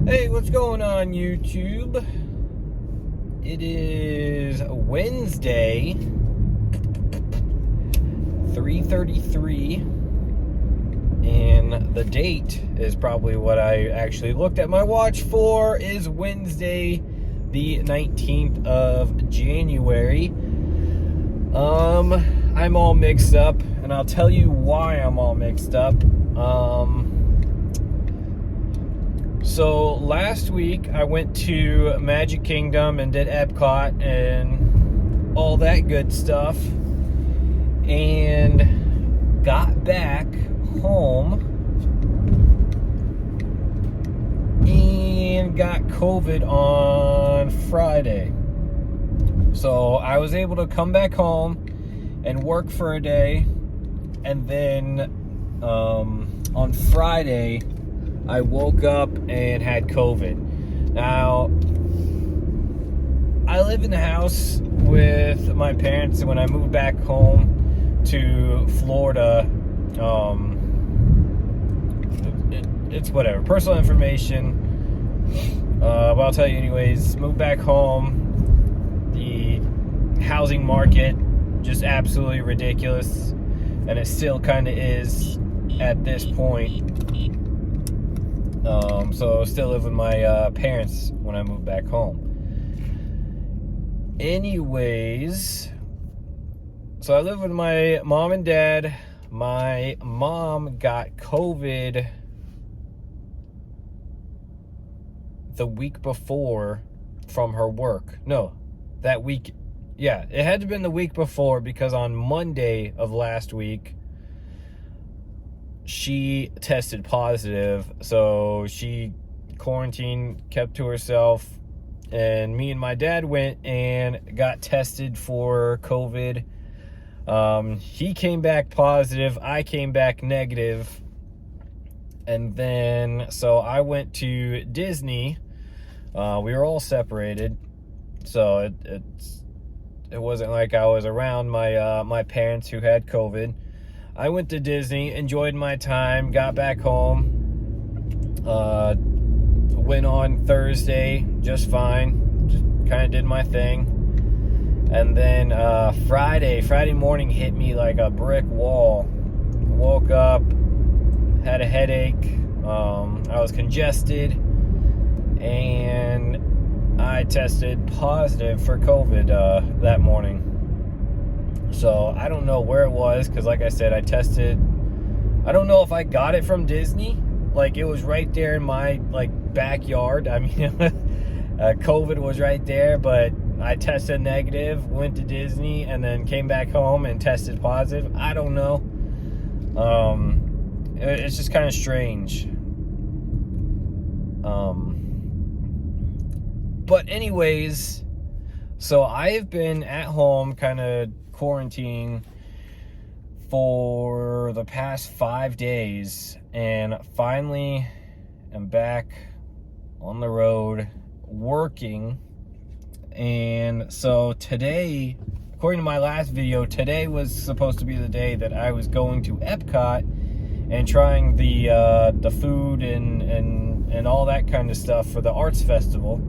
Hey, what's going on, YouTube? It is Wednesday, 3:33, and the date is probably what I actually looked at my watch for, is Wednesday, the 19th of January. I'm all mixed up, and I'll tell you why I'm all mixed up. So last week I went to Magic Kingdom and did Epcot and all that good stuff, and got back home and got COVID on Friday. So I was able to come back home and work for a day, and then on Friday I woke up and had COVID. Now, I live in the house with my parents, and when I moved back home to Florida, it's whatever, personal information, but I'll tell you anyways. Moved back home, the housing market just absolutely ridiculous, and it still kind of is at this point. So I still live with my parents when I moved back home. Anyways, so I live with my mom and dad. My mom got COVID the week before from her work. No, that week. Yeah, it had to have been the week before, because on Monday of last week, she tested positive, so she quarantined, kept to herself, and me and my dad went and got tested for COVID. He came back positive, I came back negative, and then so I went to Disney. We were all separated, so it wasn't like I was around my parents who had COVID. I went to Disney, enjoyed my time, got back home, went on Thursday just fine, just kind of did my thing. And then Friday morning hit me like a brick wall. Woke up, had a headache, I was congested, and I tested positive for COVID that morning. So I don't know where it was, because like I said, I tested. I don't know if I got it from Disney. Like, it was right there in my backyard. I mean, COVID was right there, but I tested negative, went to Disney, and then came back home and tested positive. I don't know. It's just kind of strange. But anyways, so I've been at home kind of quarantine for the past 5 days, and finally am back on the road working. And so today, according to my last video, today was supposed to be the day that I was going to Epcot and trying the food and all that kind of stuff for the arts festival.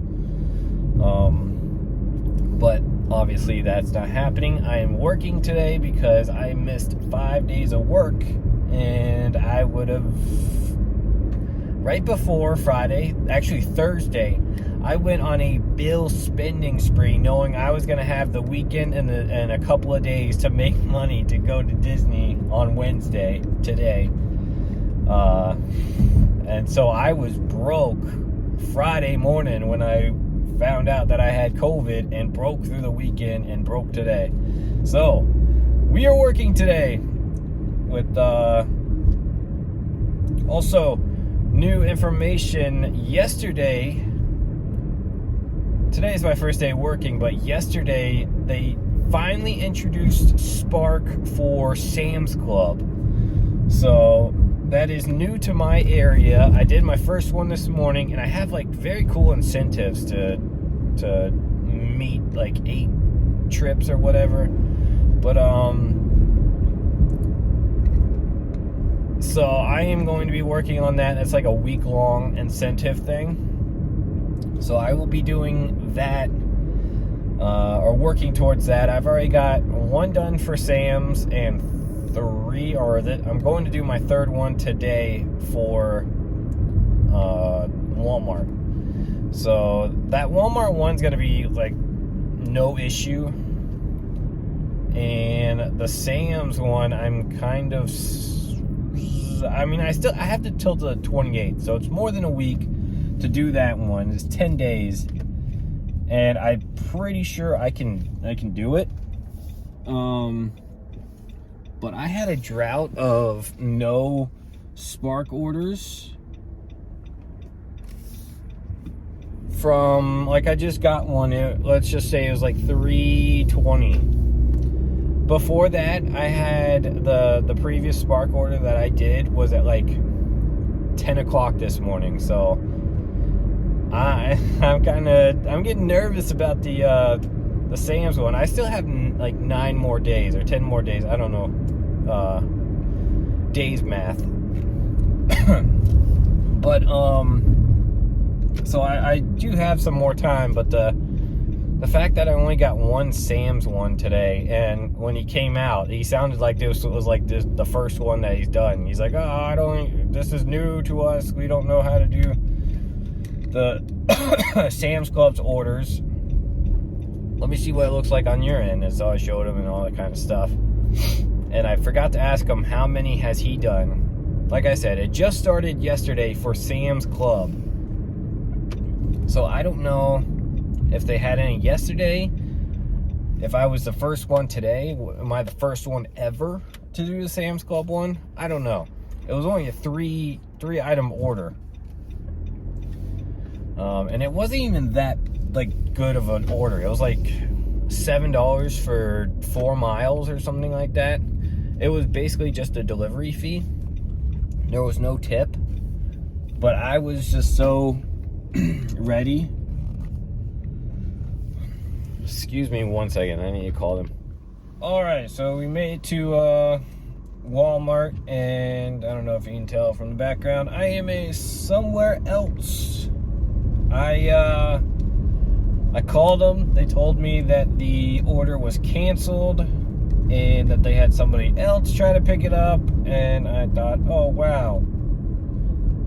But obviously that's not happening. I am working today because I missed 5 days of work, and I would have, right before Friday, actually Thursday, I went on a bill spending spree, knowing I was going to have the weekend and a couple of days to make money to go to Disney on Wednesday, today. And so I was broke Friday morning when I found out that I had COVID, and broke through the weekend and broke today. So we are working today with also new information. Yesterday, today is my first day working, but yesterday they finally introduced Spark for Sam's Club. So that is new to my area. I did my first one this morning, and I have very cool incentives to meet 8 trips or whatever. But so I am going to be working on that. That's like a week-long incentive thing. So I will be doing that, or working towards that. I've already got one done for Sam's and I'm going to do my third one today for Walmart. So that Walmart one's going to be like no issue. And the Sam's one, I'm kind of, I have to till the 28th. So it's more than a week to do that one. It's 10 days. And I'm pretty sure I can do it. But I had a drought of no Spark orders from, like, I just got one. Let's just say it was like 320. Before that, I had the previous Spark order that I did was at like 10 o'clock this morning. So I'm getting nervous about the Sam's one. I still have like 9 more days or 10 more days. I don't know days math. But so I do have some more time, but the fact that I only got one Sam's one today, and when he came out, he sounded like this was like the first one that he's done. He's like, "Oh, this is new to us. We don't know how to do the Sam's Club's orders. Let me see what it looks like on your end." And so I showed him and all that kind of stuff. And I forgot to ask him how many has he done. Like I said, it just started yesterday for Sam's Club. So I don't know if they had any yesterday. If I was the first one today, am I the first one ever to do the Sam's Club one? I don't know. It was only a three item order. And it wasn't even that like good of an order. It was like $7 for 4 miles or something like that. It was basically just a delivery fee. There was no tip. But I was just so ready. Excuse me one second. I need to call them. Alright, so we made it to Walmart, and I don't know if you can tell from the background, I am somewhere else. I called them. They told me that the order was canceled and that they had somebody else try to pick it up, and I thought, oh wow,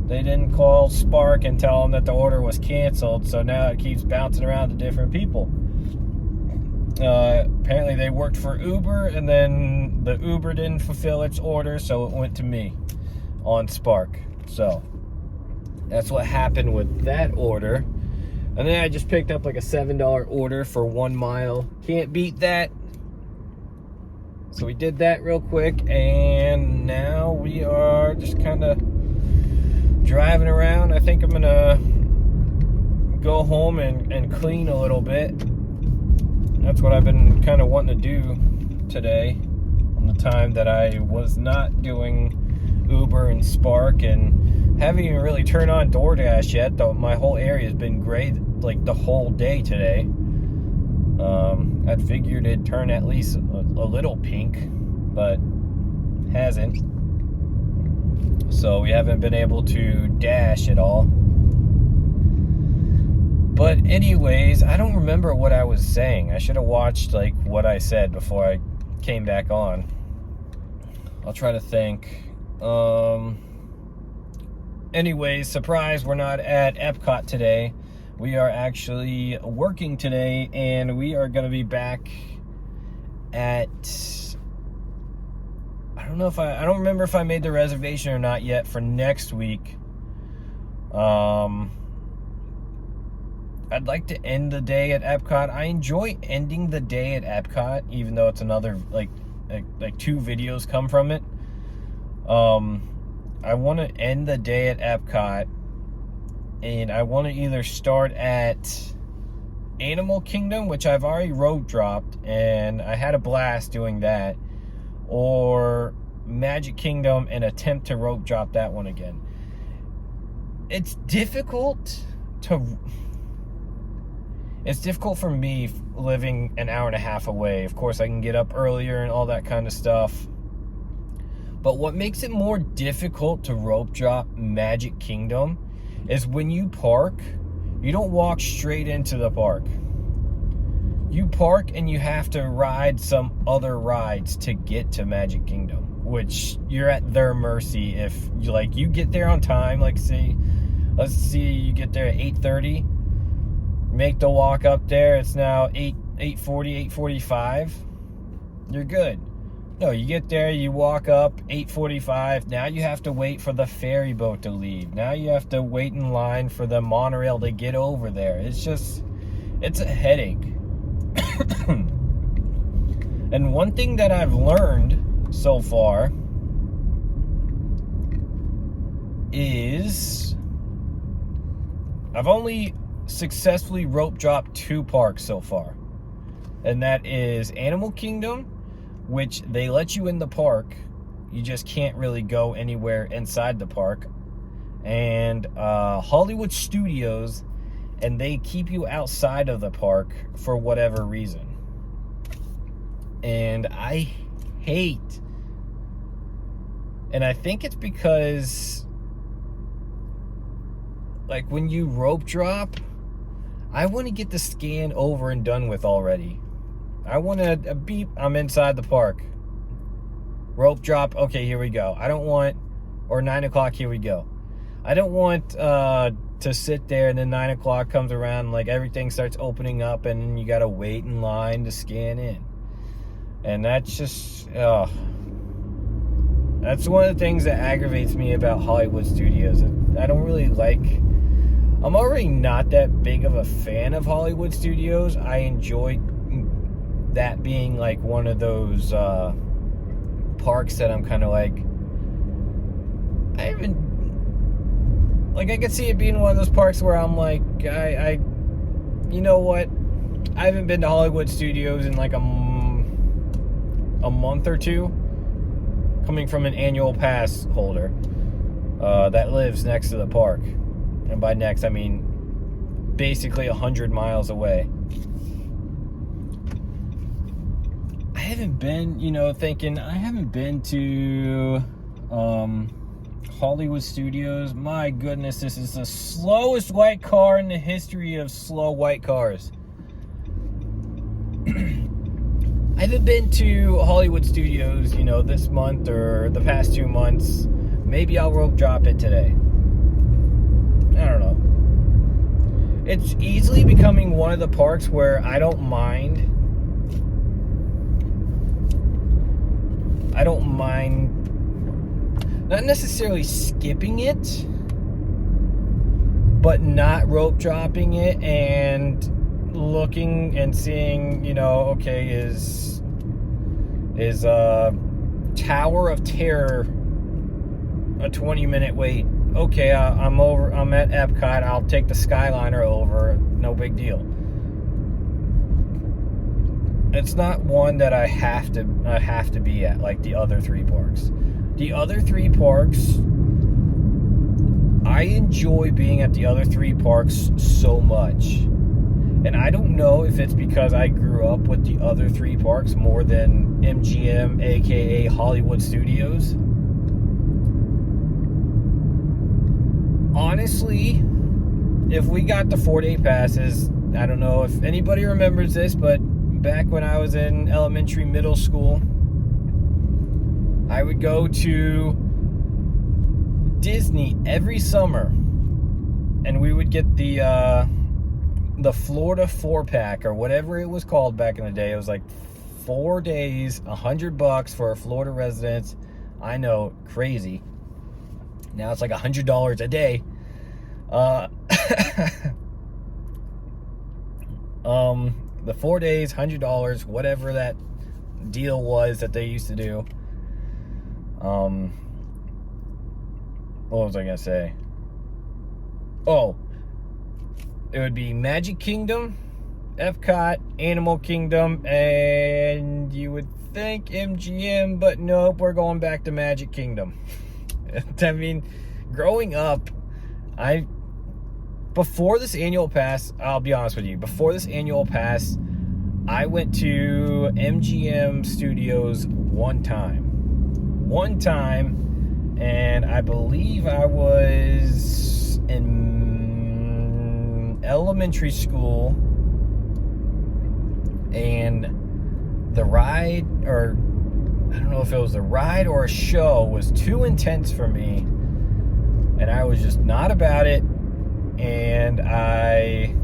they didn't call Spark and tell them that the order was canceled, so now it keeps bouncing around to different people. Apparently they worked for Uber, and then the Uber didn't fulfill its order, so it went to me on Spark. So that's what happened with that order. And then I just picked up like a $7 order for 1 mile. Can't beat that. So we did that real quick, and now we are just kind of driving around. I think I'm gonna go home and clean a little bit. That's what I've been kind of wanting to do today, on the time that I was not doing Uber and Spark, and haven't even really turned on DoorDash yet, though my whole area has been great like the whole day today. I'd figured it'd turn at least a little pink, but hasn't. So we haven't been able to dash at all. But anyways, I don't remember what I was saying. I should have watched like what I said before I came back on. I'll try to think. Anyways, surprise, we're not at Epcot today. We are actually working today, and we are going to be back at, I don't remember if I made the reservation or not yet for next week. I'd like to end the day at Epcot. I enjoy ending the day at Epcot, even though it's another, like 2 videos come from it. I want to end the day at Epcot, and I want to either start at Animal Kingdom, which I've already road dropped, and I had a blast doing that, or Magic Kingdom and attempt to rope drop that one again. It's difficult for me living an hour and a half away. Of course, I can get up earlier and all that kind of stuff. But what makes it more difficult to rope drop Magic Kingdom is when you park, You don't walk straight into the park. You park and you have to ride some other rides to get to Magic Kingdom, which you're at their mercy. If you get there on time, let's see you get there at 8:30, make the walk up there, it's now 8:40, 8:45, you're good. No, you get there, you walk up 8:45, now you have to wait for the ferry boat to leave. Now you have to wait in line for the monorail to get over there. It's a headache. And one thing that I've learned so far is I've only successfully rope dropped 2 parks so far. And that is Animal Kingdom, which they let you in the park. You just can't really go anywhere inside the park. And Hollywood Studios, and they keep you outside of the park for whatever reason. And I hate, and I think it's because, like, when you rope drop, I want to get the scan over and done with already. I want to beep, I'm inside the park. Rope drop, okay, here we go. I don't want, or 9 o'clock, here we go. I don't want to sit there and then 9 o'clock comes around, like everything starts opening up and you got to wait in line to scan in. And that's just, that's one of the things that aggravates me about Hollywood Studios. I don't really like, I'm already not that big of a fan of Hollywood Studios. I enjoy that being like one of those parks that I'm kind of like, I could see it being one of those parks where I'm like, you know what? I haven't been to Hollywood Studios in like a month or two, coming from an annual pass holder that lives next to the park. And by next, I mean basically 100 miles away. I haven't been, I haven't been to Hollywood Studios. My goodness, this is the slowest white car in the history of slow white cars. I haven't been to Hollywood Studios, this month or the past 2 months. Maybe I'll rope drop it today. I don't know. It's easily becoming one of the parks where I don't mind. Not necessarily skipping it, but not rope dropping it and looking and seeing, okay, is Tower of Terror a 20-minute wait? Okay, I'm at Epcot, I'll take the Skyliner over, no big deal. It's not one that I have to be at like the other 3 parks. The other 3 parks, I enjoy being at the other 3 parks so much. And I don't know if it's because I grew up with the other 3 parks more than MGM, aka Hollywood Studios. Honestly, if we got the 4-day passes, I don't know if anybody remembers this, but back when I was in elementary, middle school, I would go to Disney every summer, and we would get the Florida 4-pack or whatever it was called back in the day. It was like 4 days, $100 for a Florida residence. I know, crazy. Now it's like $100 a day. The 4 days, $100, whatever that deal was that they used to do. What was I gonna say? Oh, it would be Magic Kingdom, Epcot, Animal Kingdom, and you would think MGM, but nope, we're going back to Magic Kingdom. I mean, growing up, before this annual pass, I'll be honest with you, before this annual pass, I went to MGM Studios one time, and I believe I was in elementary school, and the ride, or I don't know if it was a ride or a show, was too intense for me, and I was just not about it, and I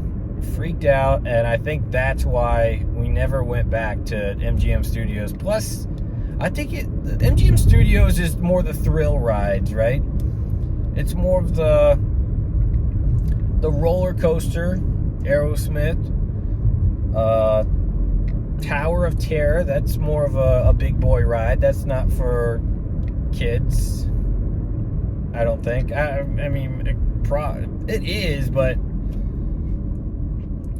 freaked out, and I think that's why we never went back to MGM Studios. Plus, I think MGM Studios is more the thrill rides, right? It's more of the roller coaster, Aerosmith, Tower of Terror. That's more of a big boy ride. That's not for kids, I don't think. I mean, it is, but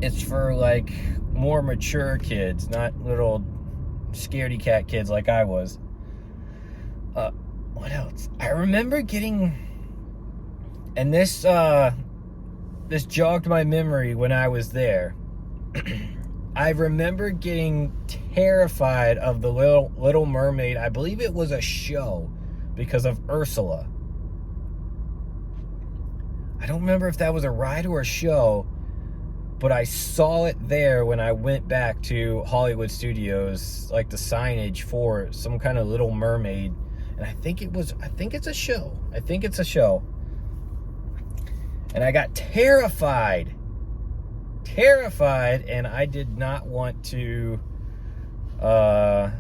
it's for like more mature kids, not little scaredy cat kids like I was. What else? I remember getting, and this jogged my memory when I was there. I remember getting terrified of the Little Mermaid. I believe it was a show because of Ursula. I don't remember if that was a ride or a show, but I saw it there when I went back to Hollywood Studios, like the signage for some kind of Little Mermaid. And I think it's a show. And I got terrified, and I did not want to, I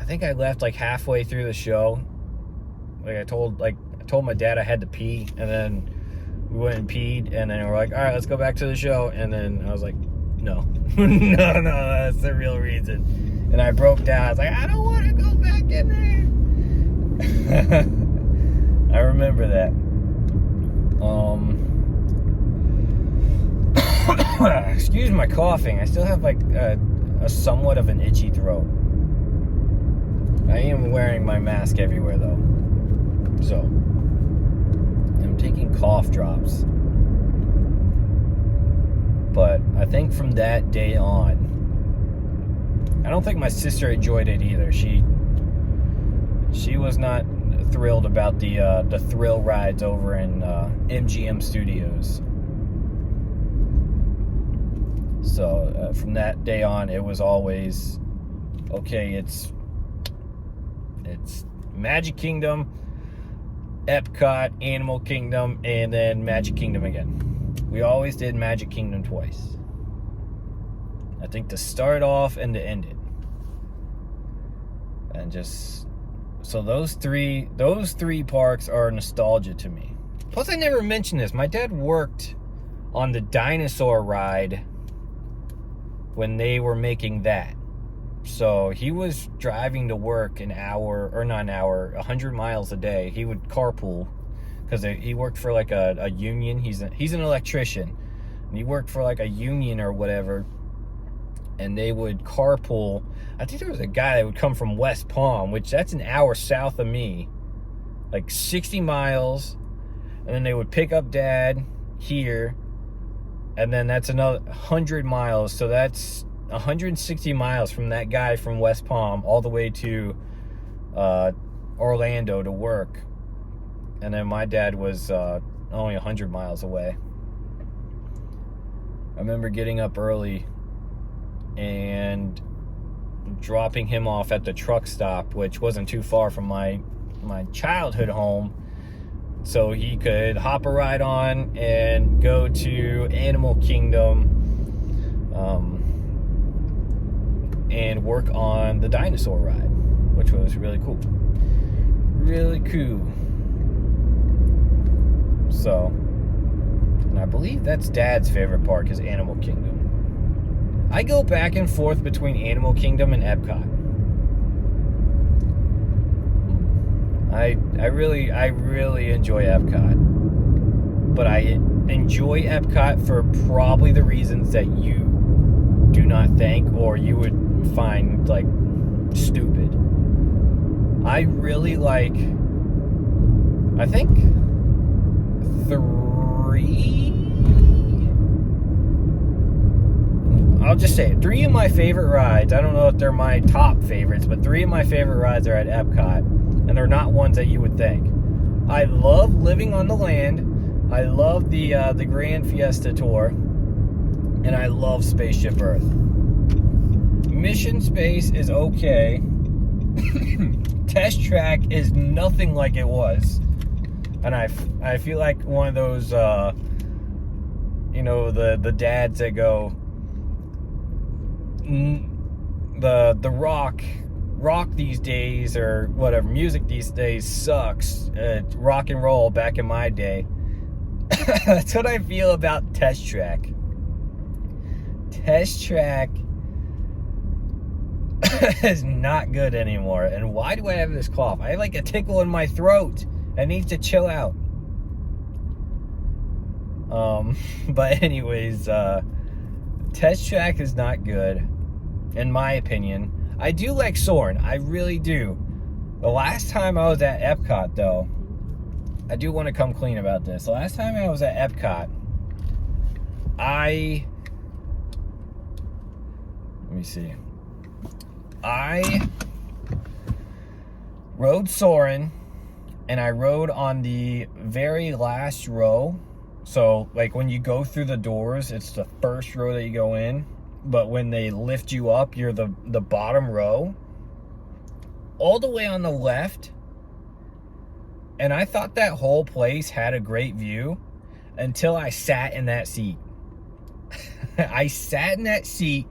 think I left like halfway through the show. I told my dad I had to pee, and then we went and peed, and then we're like, all right, let's go back to the show. And then I was like, no, no, that's the real reason. And I broke down. I was like, I don't want to go back in there. I remember that. Excuse my coughing. I still have like a somewhat of an itchy throat. I am wearing my mask everywhere though, so I'm taking cough drops. But I think from that day on, I don't think my sister enjoyed it either. She was not thrilled about the thrill rides over in MGM Studios. So from that day on, it was always okay. It's Magic Kingdom, Epcot, Animal Kingdom, and then Magic Kingdom again. We always did Magic Kingdom twice. I think to start off and to end it. And just, so those three parks are nostalgia to me. Plus, I never mentioned this. My dad worked on the dinosaur ride when they were making that. So he was driving to work 100 miles a day. He would carpool because he worked for like a union. He's an electrician, and he worked for like a union or whatever. And they would carpool. I think there was a guy that would come from West Palm, which that's an hour south of me, like 60 miles. And then they would pick up Dad here, and then that's another 100 miles. So that's 160 miles from that guy from West Palm all the way to Orlando to work. And then my dad was only 100 miles away. I remember getting up early and dropping him off at the truck stop, which wasn't too far from my childhood home, so he could hop a ride on and go to Animal Kingdom and work on the dinosaur ride, which was really cool. Really cool. So, and I believe that's Dad's favorite park is Animal Kingdom. I go back and forth between Animal Kingdom and Epcot. I really enjoy Epcot. But I enjoy Epcot for probably the reasons that you do not think or you would find like stupid. I really like, I think 3, I'll just say it, 3 of my favorite rides, I don't know if they're my top favorites, but 3 of my favorite rides are at Epcot, and they're not ones that you would think. I love Living on the Land, I love the Grand Fiesta Tour, and I love Spaceship Earth. Mission Space is okay. Test Track is nothing like it was, and I feel like one of those you know, the dads that go, the rock these days, or whatever, music these days sucks. Rock and roll back in my day. That's what I feel about Test Track. Test Track is not good anymore. And why do I have this cough? I have like a tickle in my throat. I need to chill out. But anyways, Test Track is not good, in my opinion. I do like Soarin', I really do. The last time I was at Epcot, though, I do want to come clean about this. The last time I was at Epcot, let me see. I rode Soarin', and I rode on the very last row. So, like, when you go through the doors, it's the first row that you go in. But when they lift you up, you're the bottom row. All the way on the left. And I thought that whole place had a great view until I sat in that seat. I sat in that seat,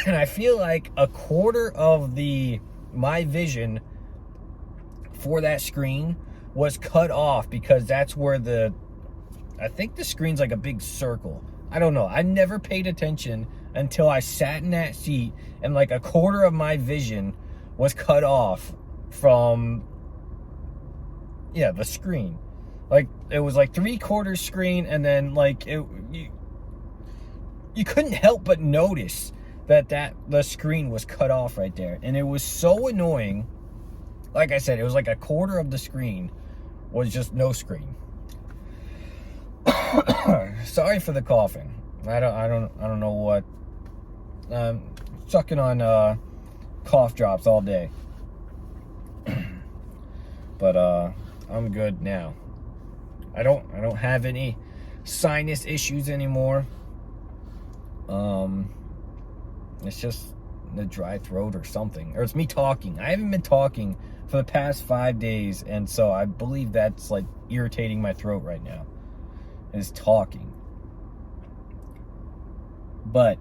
and I feel like a quarter of my vision for that screen was cut off, because that's where I think the screen's like a big circle. I don't know. I never paid attention until I sat in that seat, and like a quarter of my vision was cut off from, the screen. Like, it was like 3/4 screen, and then like you couldn't help but notice that the screen was cut off right there. And it was so annoying. Like I said, it was like a quarter of the screen was just no screen. Sorry for the coughing. I don't know what. I'm sucking on cough drops all day. But I'm good now. I don't have any sinus issues anymore. It's just the dry throat or something, or it's me talking. I haven't been talking for the past 5 days, and so I believe that's like irritating my throat right now, is talking. But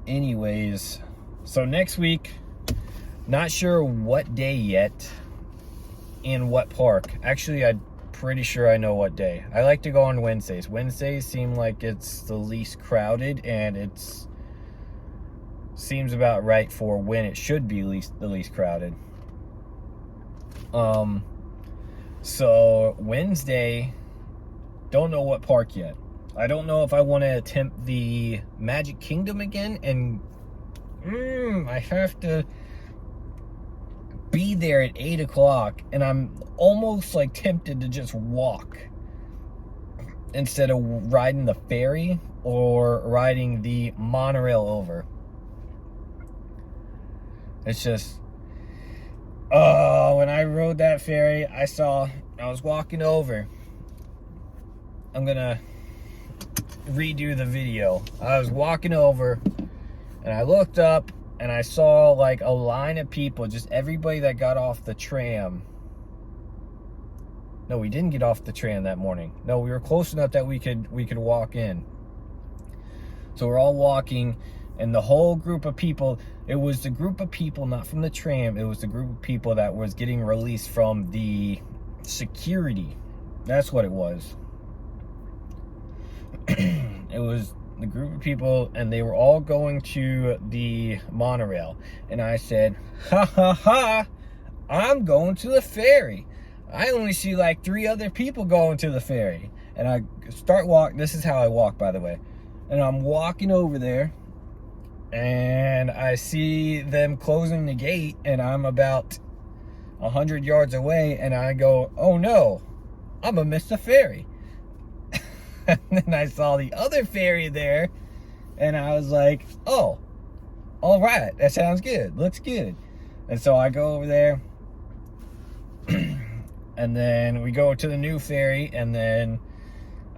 anyways, so next week, not sure what day yet, in what park. Actually, I'm pretty sure I know what day. I like to go on Wednesdays. Wednesdays seem like it's the least crowded, and it's seems about right for when it should be the least crowded. So Wednesday, don't know what park yet. I don't know if I want to attempt the Magic Kingdom again, and I have to be there at 8 o'clock, and I'm almost like tempted to just walk instead of riding the ferry or riding the monorail over. It's just, when I rode that ferry, I was walking over. I'm gonna redo the video. I was walking over, and I looked up, and I saw like a line of people, just everybody that got off the tram. No, we didn't get off the tram that morning. No, we were close enough that we could walk in. So we're all walking, and the whole group of people, it was the group of people, not from the tram, it was the group of people that was getting released from the security. That's what it was. It was the group of people, and they were all going to the monorail. And I said, ha ha ha, I'm going to the ferry. I only see like 3 other people going to the ferry. And I start walking. This is how I walk, by the way. And I'm walking over there, and I see them closing the gate, and I'm about 100 yards away, and I go, oh no, I'm gonna miss the ferry. And then I saw the other ferry there, and I was like, oh, all right, that sounds good, looks good. And so I go over there, and then we go to the new ferry, and then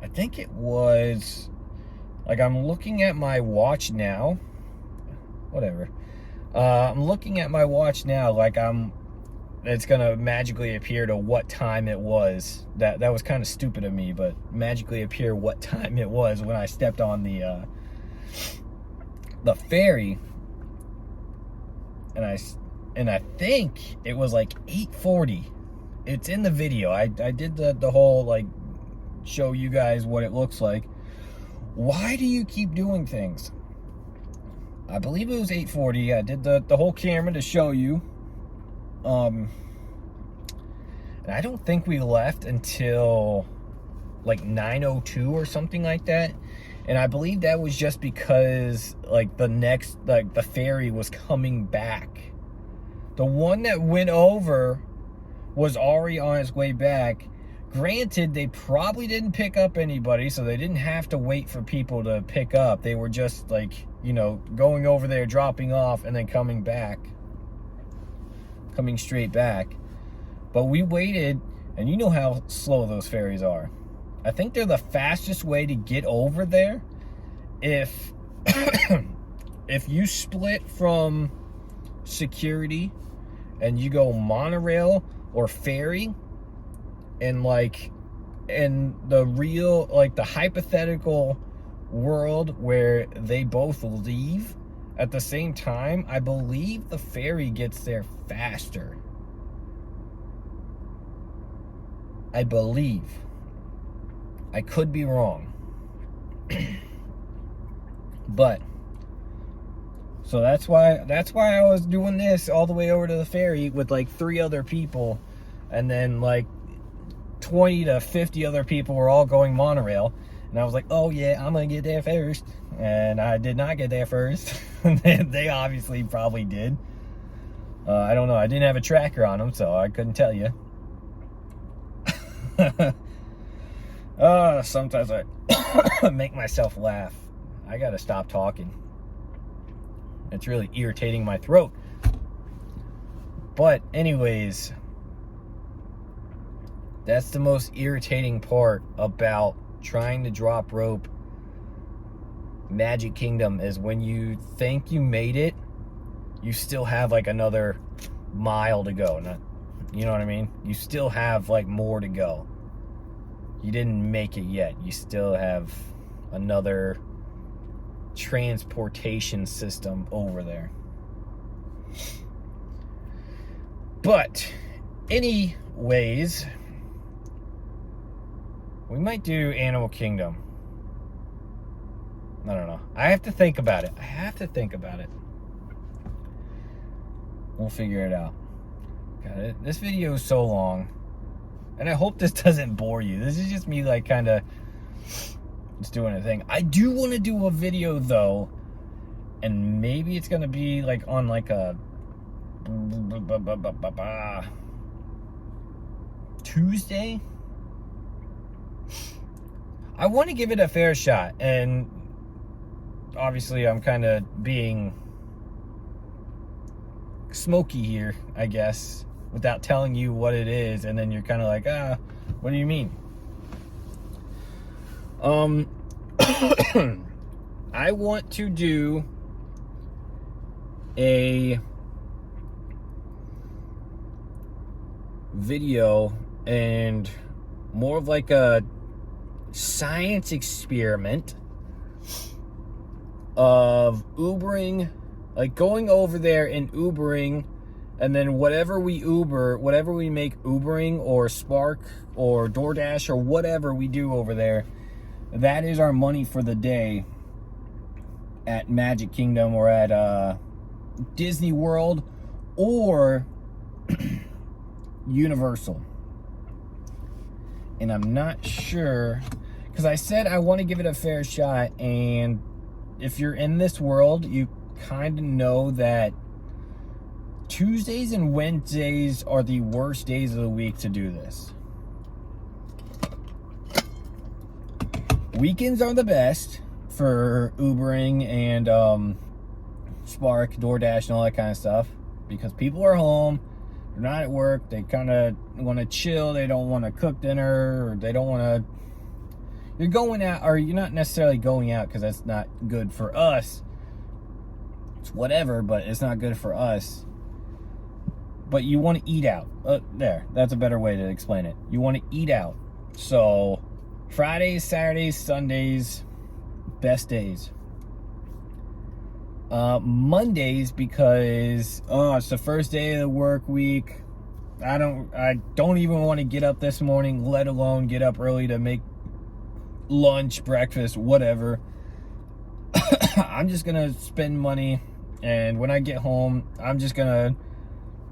I think it was, like, I'm looking at my watch now, whatever, I'm looking at my watch now, like, it's gonna magically appear to what time it was. That was kind of stupid of me, but magically appear what time it was when I stepped on the ferry, and I think it was like 8:40. It's in the video. I did the whole, like, show you guys what it looks like. Why do you keep doing things? I believe it was 8:40. I did the whole camera to show you. And I don't think we left until like 9:02 or something like that. And I believe that was just because, like, the ferry was coming back. The one that went over was already on its way back. Granted, they probably didn't pick up anybody, so they didn't have to wait for people to pick up. They were just, like, you know, going over there, dropping off, and then coming straight back. But we waited, and you know how slow those ferries are. I think they're the fastest way to get over there. If you split from security and you go monorail or ferry, and, like, in the real, like, the hypothetical world where they both leave at the same time, I believe the ferry gets there faster. I believe. I could be wrong. But so that's why I was doing this all the way over to the ferry with, like, 3 other people, and then, like, 20 to 50 other people were all going monorail. And I was like, oh yeah, I'm gonna get there first. And I did not get there first. They obviously probably did. I don't know. I didn't have a tracker on them, so I couldn't tell you. Sometimes I make myself laugh. I gotta stop talking. It's really irritating my throat. But anyways, that's the most irritating part about trying to drop rope Magic Kingdom, is when you think you made it, you still have, like, another mile to go. You know what I mean? You still have, like, more to go. You didn't make it yet. You still have another transportation system over there. But anyways, we might do Animal Kingdom. I don't know. I have to think about it. We'll figure it out. God, this video is so long. And I hope this doesn't bore you. This is just me, like, kind of just doing a thing. I do want to do a video, though. And maybe it's going to be, like, on, like, a Tuesday. I want to give it a fair shot. And obviously I'm kind of being smoky here, I guess, without telling you what it is, and then you're kind of like, what do you mean? I want to do a video and more of like a science experiment of Ubering, like going over there and Ubering, and then whatever we make Ubering or Spark or DoorDash or whatever we do over there, that is our money for the day at Magic Kingdom or at Disney World or Universal. And I'm not sure, because I said I want to give it a fair shot, and if you're in this world, you kind of know that Tuesdays and Wednesdays are the worst days of the week to do this. Weekends are the best for Ubering and Spark, DoorDash, and all that kind of stuff, because people are home, They're not at work. They kind of want to chill. They don't want to cook dinner, or they don't want to. You're going out, or you're not necessarily going out because that's not good for us. It's whatever, but it's not good for us. But you want to eat out. That's a better way to explain it. You want to eat out. So Fridays, Saturdays, Sundays, best days. Mondays, because it's the first day of the work week. I don't even want to get up this morning, let alone get up early to make lunch, breakfast, whatever. I'm just gonna spend money, and when I get home, I'm just gonna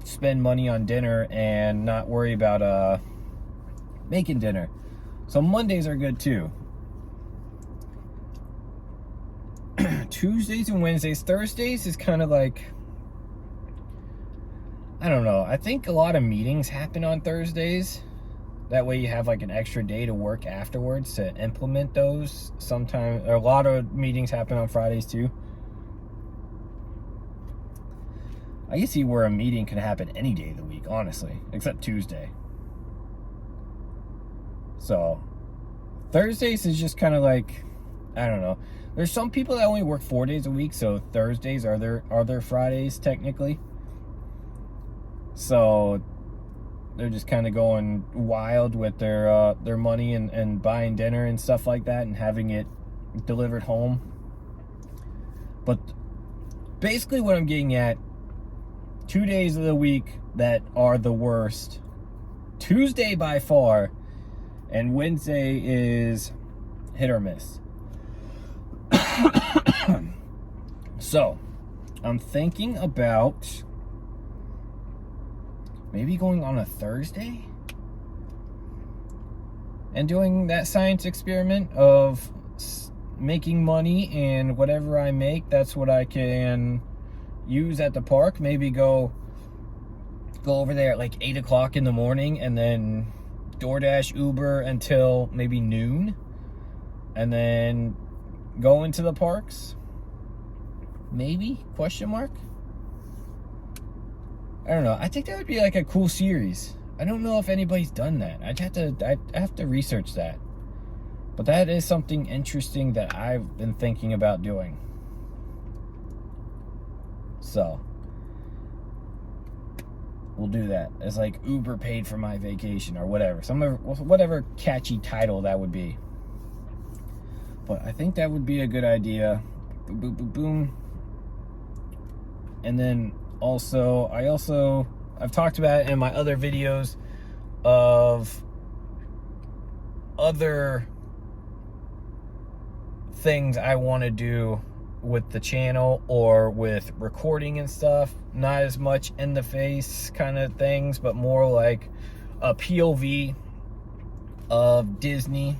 spend money on dinner and not worry about making dinner. So Mondays are good too. Tuesdays and Wednesdays. Thursdays is kind of like, I don't know. I think a lot of meetings happen on Thursdays. That way you have like an extra day to work afterwards to implement those. Sometimes a lot of meetings happen on Fridays too. I can see where a meeting can happen any day of the week, honestly, except Tuesday. So Thursdays is just kind of like, I don't know. There's some people that only work 4 days a week, so Thursdays are their Fridays technically. So they're just kind of going wild with their money and buying dinner and stuff like that and having it delivered home. But basically what I'm getting at, 2 days of the week that are the worst. Tuesday by far, and Wednesday is hit or miss. So, I'm thinking about maybe going on a Thursday and doing that science experiment of making money, and whatever I make, that's what I can use at the park. Maybe go over there at like 8 o'clock in the morning and then DoorDash, Uber until maybe noon, and then go into the parks. Maybe? Question mark? I don't know. I think that would be like a cool series. I don't know if anybody's done that. I'd have to research that. But that is something interesting that I've been thinking about doing. So we'll do that. It's like Uber paid for my vacation or whatever. Whatever catchy title that would be. But I think that would be a good idea. Boom, boom, boom, boom. And then I've talked about it in my other videos of other things I want to do with the channel or with recording and stuff. Not as much in the face kind of things, but more like a POV of Disney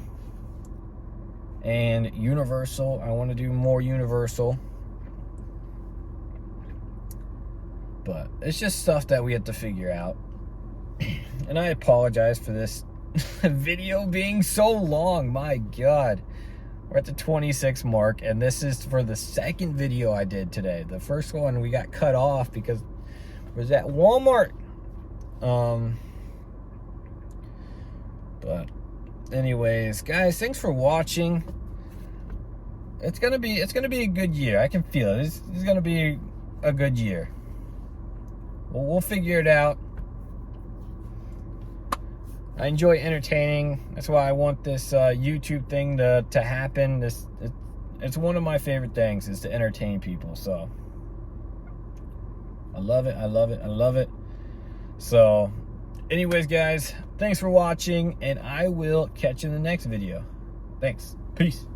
and Universal. I want to do more Universal. But it's just stuff that we have to figure out. And I apologize for this video being so long. My God. We're at the 26 mark, and this is for the second video I did today. The first one we got cut off because it was at Walmart. But anyways, guys, thanks for watching. It's gonna be a good year. I can feel it. This is gonna be a good year. Well, we'll figure it out. I enjoy entertaining. That's why I want this YouTube thing to happen. It's one of my favorite things, is to entertain people. So I love it. I love it. I love it. So anyways, guys, thanks for watching, and I will catch you in the next video. Thanks. Peace.